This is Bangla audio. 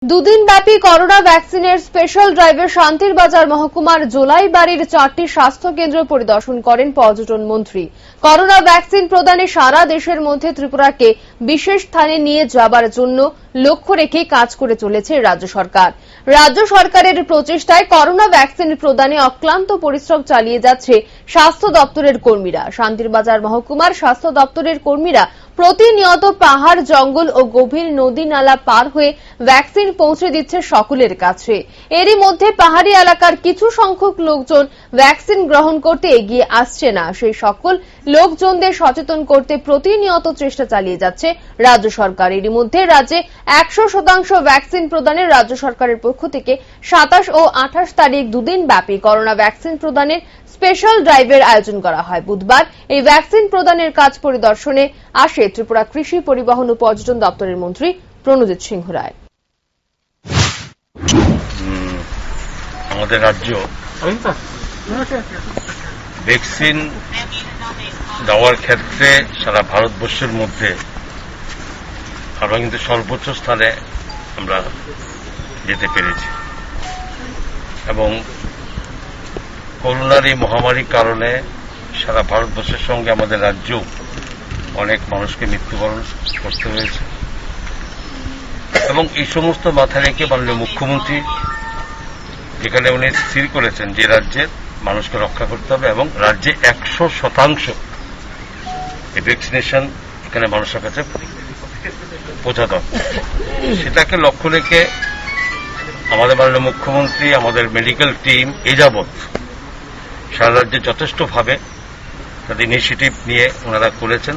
দুদিনব্যাপী করোনা ভ্যাকসিনের স্পেশাল ড্রাইভে শান্তির বাজার মহকুমার জোলাইবাড়ির 4টি স্বাস্থ্য কেন্দ্র পরিদর্শন করেন পর্যটন মন্ত্রী। করোনা ভ্যাকসিন প্রদানে সারা দেশের মধ্যে ত্রিপুরাকে বিশেষ স্থানে নিয়ে যাবার জন্য লক্ষ্য রেখে কাজ করে চলেছে রাজ্য সরকার। রাজ্য সরকারের প্রচেষ্টায় করোনা ভ্যাকসিন প্রদানে অক্লান্ত পরিশ্রম চালিয়ে যাচ্ছে স্বাস্থ্য দপ্তরের কর্মীরা। শান্তির বাজার মহকুমার স্বাস্থ্য দপ্তরের কর্মীরা প্রতিনিয়ত পাহাড়, জঙ্গল ও গভীর নদী নালা পার হয়ে ভ্যাকসিন পৌঁছে দিচ্ছে সকলের কাছে। এরই মধ্যে পাহাড়ি এলাকার কিছু সংখ্যক লোকজন ভ্যাকসিন গ্রহণ করতে এগিয়ে আসছে না। সেই সকল লোকজনদের সচেতন করতে প্রতিনিয়ত চেষ্টা চালিয়ে যাচ্ছে রাজ্য সরকার। এরই মধ্যে রাজ্যে 100% ভ্যাকসিন প্রদানের রাজ্য সরকারের পক্ষ থেকে 27 ও 28 তারিখ দুদিন ব্যাপী করোনা ভ্যাকসিন প্রদানের স্পেশাল ড্রাইভের আয়োজন করা হয়। বুধবার এই ভ্যাকসিন প্রদানের কাজ পরিদর্শনে আসে ত্রিপুরা কৃষি, পরিবহন ও পর্যটন দপ্তরের মন্ত্রী প্রণজিৎ সিংহ রায়। আমাদের রাজ্য ভ্যাকসিন দেওয়ার ক্ষেত্রে সারা ভারতবর্ষের মধ্যে আমরা কিন্তু সর্বোচ্চ স্থানে আমরা যেতে পেরেছি এবং করোনার এই মহামারীর কারণে সারা ভারতবর্ষের সঙ্গে আমাদের রাজ্য অনেক মানুষকে মৃত্যুবরণ করতে হয়েছে এবং এই সমস্ত মাথায় রেখে মাননীয় মুখ্যমন্ত্রী যেখানে উনি স্থির করেছেন যে রাজ্যের মানুষকে রক্ষা করতে হবে এবং রাজ্যে 100% এই ভ্যাকসিনেশন এখানে মানুষের কাছে পৌঁছাতে হবে, সেটাকে লক্ষ্য রেখে আমাদের মাননীয় মুখ্যমন্ত্রী, আমাদের মেডিকেল টিম এ যাবৎ সারা রাজ্যে যথেষ্টভাবে তাদের ইনিশিয়েটিভ নিয়ে ওনারা করেছেন।